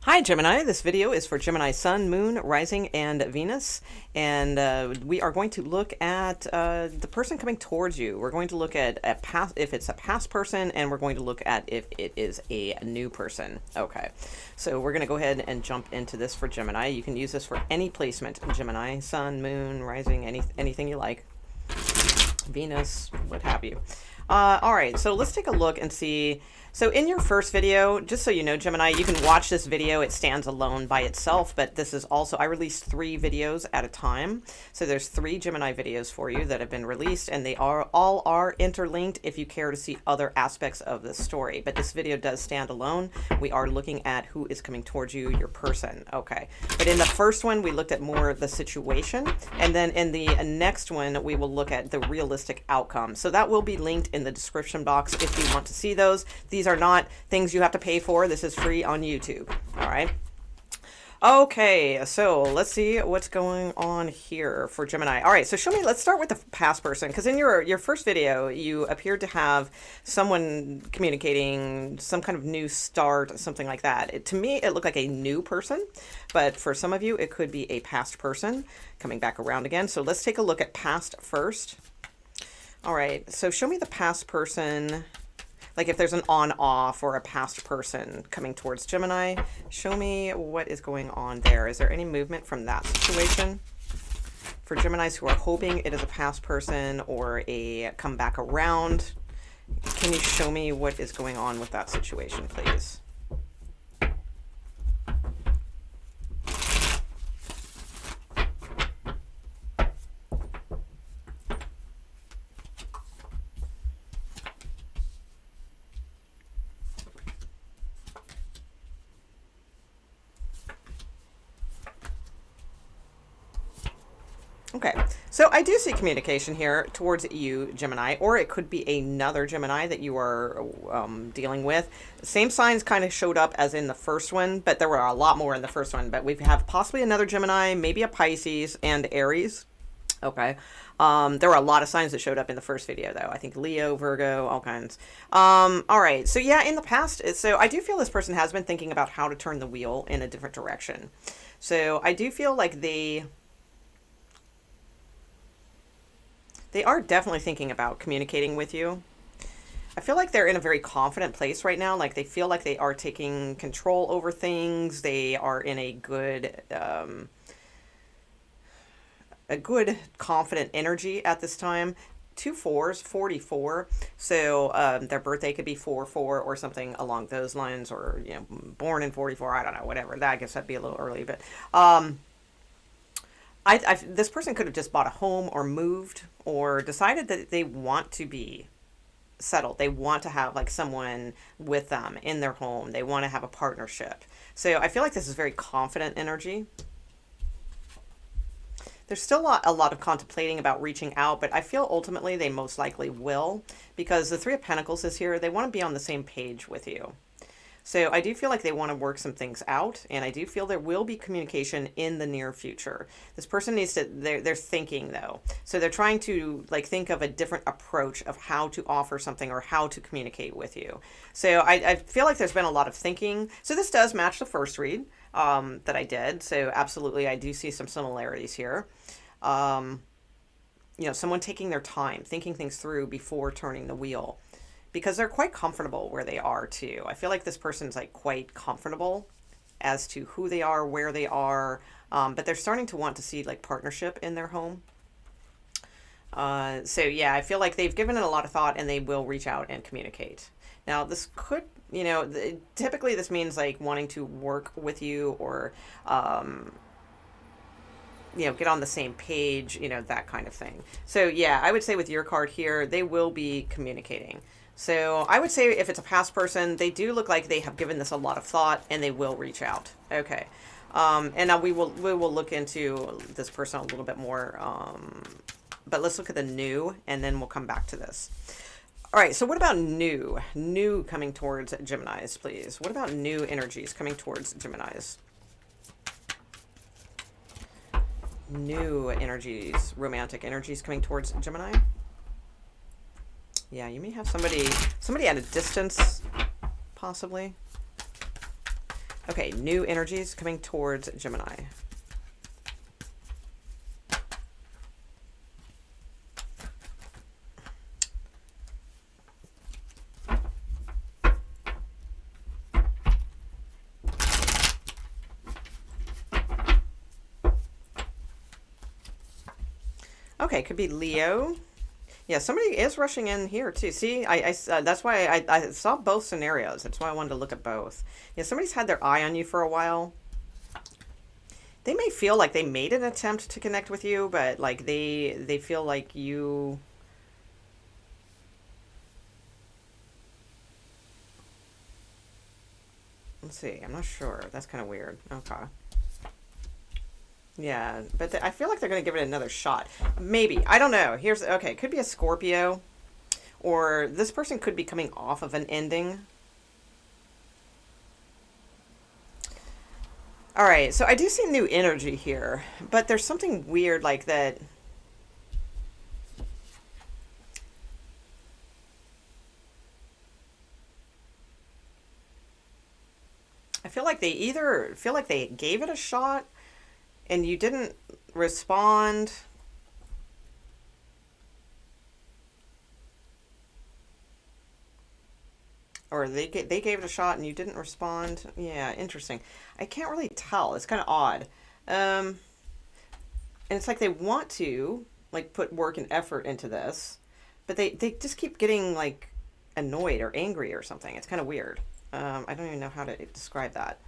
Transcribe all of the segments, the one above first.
Hi Gemini, this video is for Gemini Sun, Moon, Rising, and Venus, and we are going to look at the person coming towards you. We're going to look at if it's a past person, and we're going to look at if it is a new person. Okay, so we're going to go ahead and jump into this for Gemini. You can use this for any placement, Gemini, Sun, Moon, Rising, anything you like, Venus, what have you. All right, so let's take a look and see. So in your first video, just so you know, Gemini, you can watch this video. It stands alone by itself, but this is also, I released 3 videos at a time. So there's 3 Gemini videos for you that have been released, and they all are interlinked if you care to see other aspects of the story. But this video does stand alone. We are looking at who is coming towards you, your person. Okay. But in the first one, we looked at more of the situation. And then in the next one, we will look at the realistic outcome. So that will be linked in the description box if you want to see those. These are not things you have to pay for. This is free on YouTube. All right. Okay, so let's see what's going on here for Gemini. All right, so show me, let's start with the past person, because in your first video, you appeared to have someone communicating some kind of new start, something like that. To me, it looked like a new person, but for some of you, it could be a past person coming back around again. So let's take a look at past first. All right, so show me the past person. Like if there's an on-off or a past person coming towards Gemini, show me what is going on there. Is there any movement from that situation? For Geminis who are hoping it is a past person or a come back around, can you show me what is going on with that situation, please? Okay, so I do see communication here towards you, Gemini, or it could be another Gemini that you are dealing with. Same signs kind of showed up as in the first one, but there were a lot more in the first one. But we have possibly another Gemini, maybe a Pisces, and Aries. Okay, there were a lot of signs that showed up in the first video, though. I think Leo, Virgo, all kinds. All right, so yeah, in the past, so I do feel this person has been thinking about how to turn the wheel in a different direction. So I do feel like they are definitely thinking about communicating with you. I feel like they're in a very confident place right now. Like they feel like they are taking control over things. They are in a good confident energy at this time. 2 4s, 44. So their birthday could be 4/4 or something along those lines, or born in 44. I don't know, whatever. That, I guess that'd be a little early, but this person could have just bought a home or moved or decided that they want to be settled. They want to have like someone with them in their home. They want to have a partnership. So I feel like this is very confident energy. There's still a lot of contemplating about reaching out, but I feel ultimately they most likely will, because the 3 of Pentacles is here. They want to be on the same page with you. So I do feel like they want to work some things out, and I do feel there will be communication in the near future. This person needs to, they're thinking though. So they're trying to like think of a different approach of how to offer something or how to communicate with you. So I feel like there's been a lot of thinking. So this does match the first read that I did. So absolutely, I do see some similarities here. Someone taking their time, thinking things through before turning the wheel, because they're quite comfortable where they are too. I feel like this person's like quite comfortable as to who they are, where they are, but they're starting to want to see like partnership in their home. So yeah, I feel like they've given it a lot of thought and they will reach out and communicate. Now this could, typically this means like wanting to work with you or, get on the same page, that kind of thing. So yeah, I would say with your card here, they will be communicating. So I would say if it's a past person, they do look like they have given this a lot of thought and they will reach out. Okay. And now we will look into this person a little bit more. But let's look at the new, and then we'll come back to this. All right. So what about new coming towards Geminis, please? What about new energies coming towards Geminis? New energies, romantic energies coming towards Gemini. Yeah, you may have somebody at a distance, possibly. Okay, new energies coming towards Gemini. Okay, could be Leo. Yeah, somebody is rushing in here too. See, that's why I saw both scenarios. That's why I wanted to look at both. Yeah, somebody's had their eye on you for a while. They may feel like they made an attempt to connect with you, but like they feel like you. Let's see. I'm not sure. That's kind of weird. Okay. Yeah, but I feel like they're going to give it another shot. Maybe. I don't know. Here's okay. It could be a Scorpio, or this person could be coming off of an ending. All right, so I do see new energy here, but there's something weird like that. I feel like they either feel like they gave it a shot and you didn't respond, or they gave it a shot and you didn't respond. Yeah, interesting. I can't really tell. It's kind of odd. And it's like they want to like put work and effort into this, but they just keep getting like annoyed or angry or something. It's kind of weird. I don't even know how to describe that.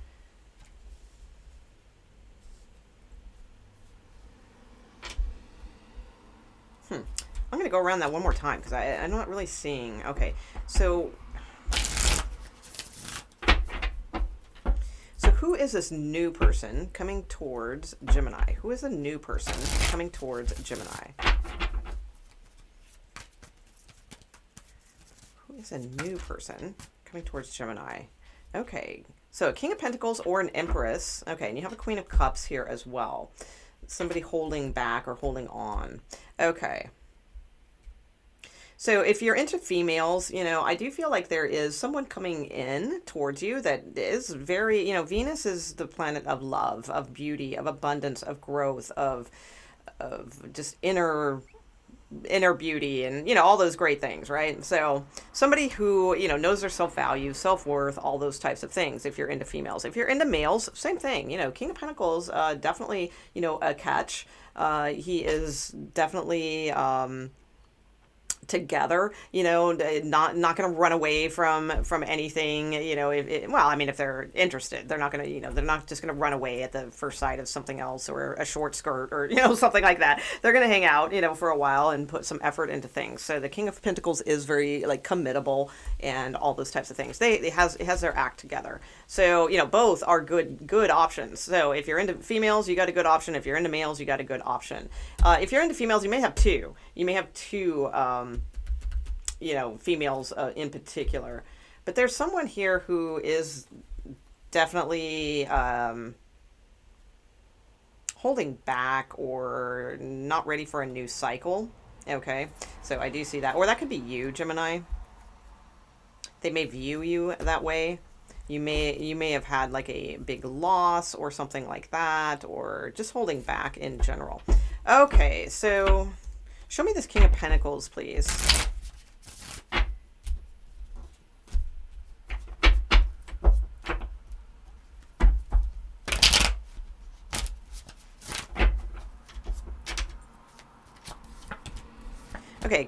I'm going to go around that one more time because I'm not really seeing. Okay, so who is this new person coming towards Gemini? Who is a new person coming towards Gemini? Who is a new person coming towards Gemini? Okay, so a King of Pentacles or an Empress. Okay, and you have a Queen of Cups here as well. Somebody holding back or holding on. Okay. So if you're into females, I do feel like there is someone coming in towards you that is very, Venus is the planet of love, of beauty, of abundance, of growth, of just inner beauty and all those great things, right? So somebody who knows their self-value, self-worth, all those types of things. If you're into females, if you're into males, same thing. King of Pentacles, definitely a catch. He is definitely together, not going to run away from anything, well, I mean, if they're interested, they're not going to, they're not just going to run away at the first sight of something else or a short skirt or, something like that. They're going to hang out, for a while and put some effort into things. So the King of Pentacles is very like committable and all those types of things. It has their act together. So, both are good options. So if you're into females, you got a good option. If you're into males, you got a good option. If you're into females, you may have two. You may have two, females in particular. But there's someone here who is definitely holding back or not ready for a new cycle. Okay, so I do see that. Or that could be you, Gemini. They may view you that way. You may have had like a big loss or something like that, or just holding back in general. Okay, so show me this King of Pentacles, please. Okay,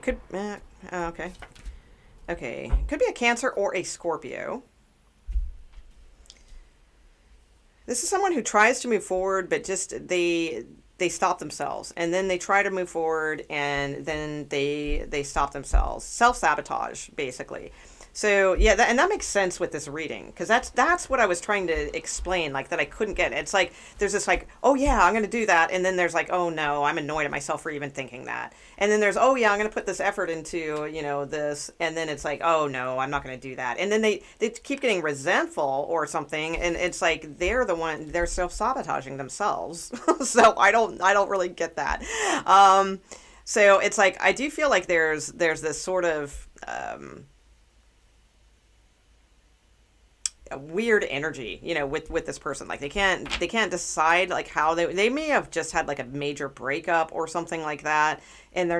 okay, could be a Cancer or a Scorpio. This is someone who tries to move forward, but just they stop themselves, and then they try to move forward, and then they stop themselves. Self-sabotage, basically. So yeah, and that makes sense with this reading, because that's what I was trying to explain, like that I couldn't get. It's like there's this like, oh yeah, I'm gonna do that, and then there's like, oh no, I'm annoyed at myself for even thinking that, and then there's, oh yeah, I'm gonna put this effort into this, and then it's like, oh no, I'm not gonna do that, and then they keep getting resentful or something, and it's like they're self-sabotaging themselves. So I don't really get that. So it's like I do feel like there's this sort of a weird energy, you know, with this person. Like they can't decide like how they may have just had like a major breakup or something like that, and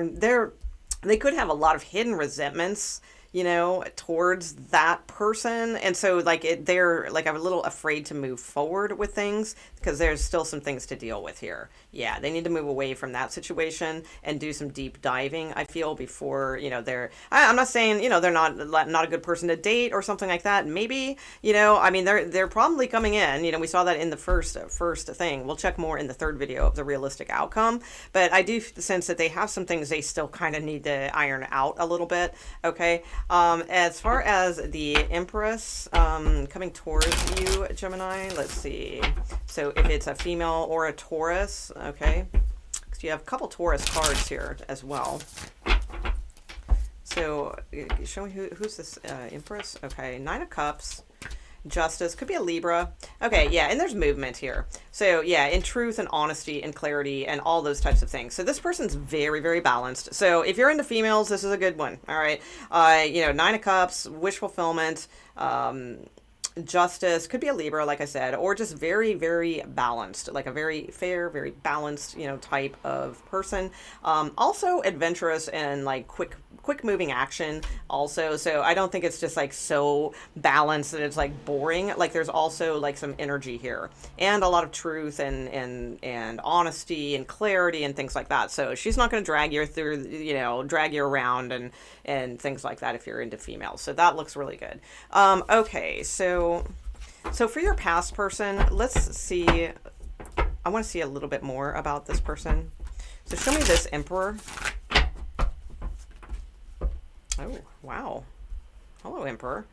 they could have a lot of hidden resentments, you know, towards that person. And so like they're like a little afraid to move forward with things because there's still some things to deal with here. Yeah, they need to move away from that situation and do some deep diving, I feel, before, you know, I'm not saying, you know, they're not a good person to date or something like that. Maybe, you know, I mean, they're probably coming in, you know, we saw that in the first thing. We'll check more in the third video of the realistic outcome, but I do sense that they have some things they still kind of need to iron out a little bit. Okay. As far as the Empress coming towards you, Gemini, let's see. So if it's a female or a Taurus, okay, because you have a couple Taurus cards here as well. So show me who's this Empress. Okay, Nine of Cups. Justice, could be a Libra. Okay, yeah, and there's movement here. So yeah, in truth and honesty and clarity and all those types of things. So this person's very, very balanced. So if you're into females, this is a good one. All right. You know, Nine of Cups, wish fulfillment, Justice, could be a Libra, like I said, or just very, very balanced, like a very fair, very balanced, you know, type of person. Also adventurous and like quick moving action also. So I don't think it's just like so balanced that it's like boring. Like there's also like some energy here and a lot of truth and honesty and clarity and things like that. So she's not going to drag you through, you know, drag you around and things like that if you're into females. So that looks really good. Okay, so for your past person, let's see. I want to see a little bit more about this person. So show me this Emperor. Oh, wow. Hello, Emperor.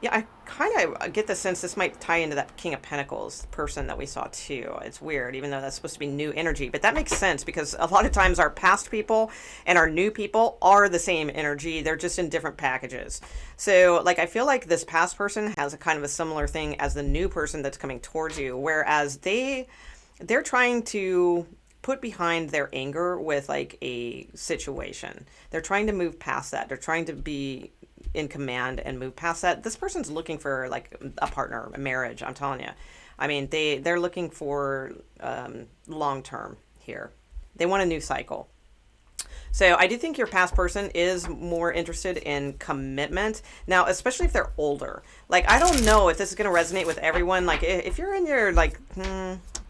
Yeah, I kind of get the sense this might tie into that King of Pentacles person that we saw too. It's weird, even though that's supposed to be new energy. But that makes sense because a lot of times our past people and our new people are the same energy. They're just in different packages. So, like, I feel like this past person has a kind of a similar thing as the new person that's coming towards you, whereas they're trying to put behind their anger with like a situation. They're trying to move past that. They're trying to be in command and move past that. This person's looking for like a partner, a marriage, I'm telling you. I mean, they're looking for long term here. They want a new cycle. So I do think your past person is more interested in commitment. Now, especially if they're older. Like, I don't know if this is going to resonate with everyone. Like, if you're in your, like,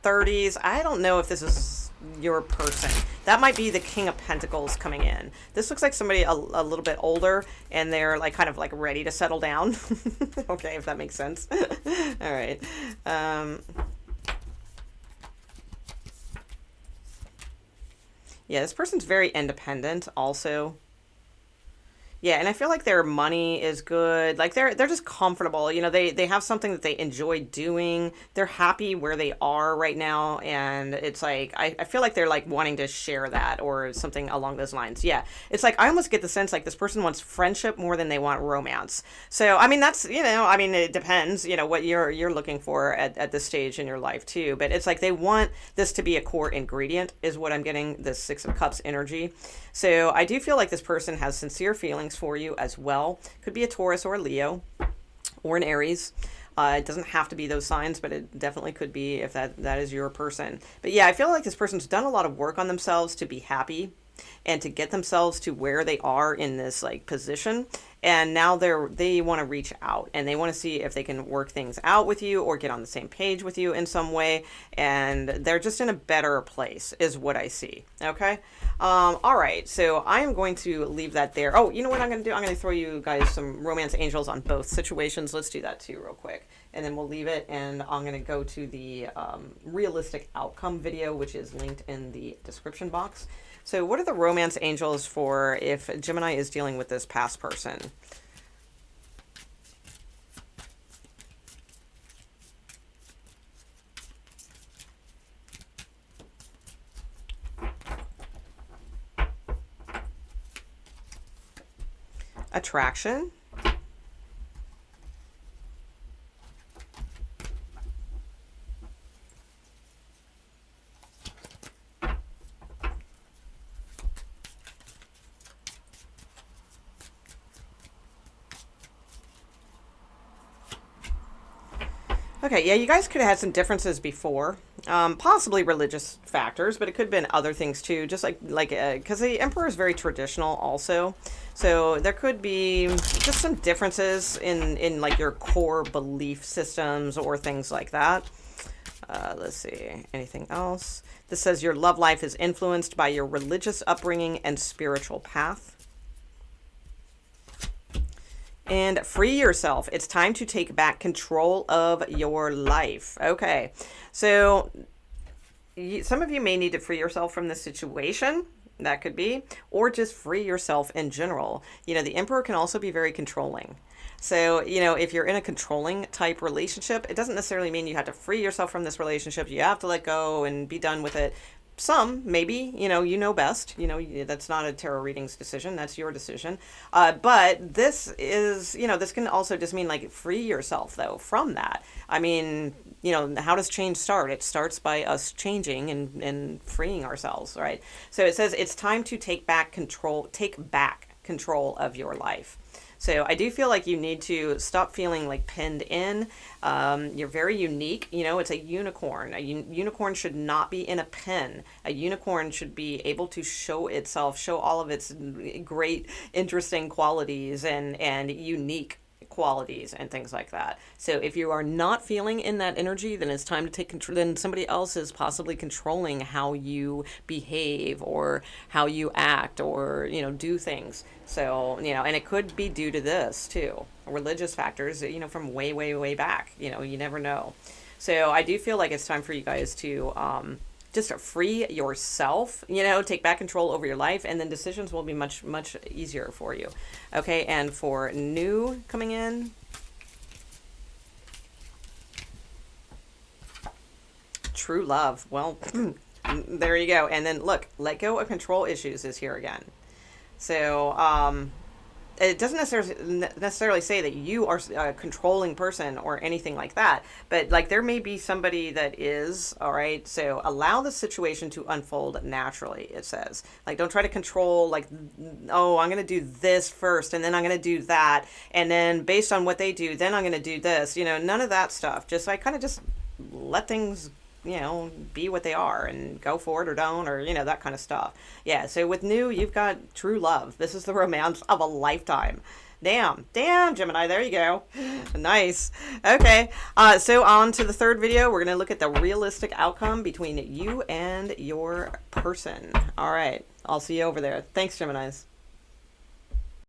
30s, I don't know if this is your person. That might be the King of Pentacles coming in. This looks like somebody a little bit older, and they're, like, kind of, like, ready to settle down. Okay, if that makes sense. All right. Yeah, this person's very independent also. Yeah, and I feel like their money is good. Like they're just comfortable. You know, they have something that they enjoy doing. They're happy where they are right now, and it's like I feel like they're like wanting to share that or something along those lines. Yeah. It's like I almost get the sense like this person wants friendship more than they want romance. So I mean that's, you know, I mean it depends, you know, what you're looking for at this stage in your life too. But it's like they want this to be a core ingredient is what I'm getting, this Six of Cups energy. So I do feel like this person has sincere feelings for you as well. Could be a Taurus or a Leo or an Aries. It doesn't have to be those signs, but it definitely could be if that is your person. But yeah, I feel like this person's done a lot of work on themselves to be happy and to get themselves to where they are in this like position. And now they want to reach out and they want to see if they can work things out with you or get on the same page with you in some way. And they're just in a better place is what I see. Okay. All right. So I am going to leave that there. Oh, you know what I'm going to do? I'm going to throw you guys some romance angels on both situations. Let's do that too real quick. And then we'll leave it. And I'm going to go to the realistic outcome video, which is linked in the description box. So what are the romance angels for if Gemini is dealing with this past person? Attraction. Okay, yeah, you guys could have had some differences before, possibly religious factors, but it could have been other things too. Just like because the emperor is very traditional, also, so there could be just some differences in like your core belief systems or things like that. Let's see, anything else? This says your love life is influenced by your religious upbringing and spiritual path. And free yourself. It's time to take back control of your life. Okay. So some of you may need to free yourself from this situation. That could be, or just free yourself in general. You know, the emperor can also be very controlling. So, you know, if you're in a controlling type relationship, it doesn't necessarily mean you have to free yourself from this relationship. You have to let go and be done with it. Some, maybe, you know best. You know, that's not a tarot reading's decision. That's your decision. But this is, this can also just mean like free yourself, though, from that. I mean, how does change start? It starts by us changing and freeing ourselves, right? So it says it's time to take back control of your life. So I do feel like you need to stop feeling like pinned in. You're very unique. It's a unicorn. A unicorn should not be in a pen. A unicorn should be able to show all of its great, interesting qualities and unique qualities and things like that. So if you are not feeling in that energy, then it's time to take control. Then somebody else is possibly controlling how you behave or how you act or, do things. So, and it could be due to this too. Religious factors, from way, way, way back, you never know. So I do feel like it's time for you guys to, just free yourself, take back control over your life, and then decisions will be much, much easier for you. Okay, and for new coming in, true love. Well, there you go. And then look, let go of control issues is here again. So, it doesn't necessarily say that you are a controlling person or anything like that, but like there may be somebody that is, all right? So allow the situation to unfold naturally, it says. Like don't try to control like, oh, I'm going to do this first and then I'm going to do that. And then based on what they do, then I'm going to do this, none of that stuff. Just like kind of just let things be what they are and go for it or don't, or, that kind of stuff. Yeah. So with new, you've got true love. This is the romance of a lifetime. Damn, Gemini. There you go. Nice. Okay. So on to the third video, we're going to look at the realistic outcome between you and your person. All right. I'll see you over there. Thanks, Geminis.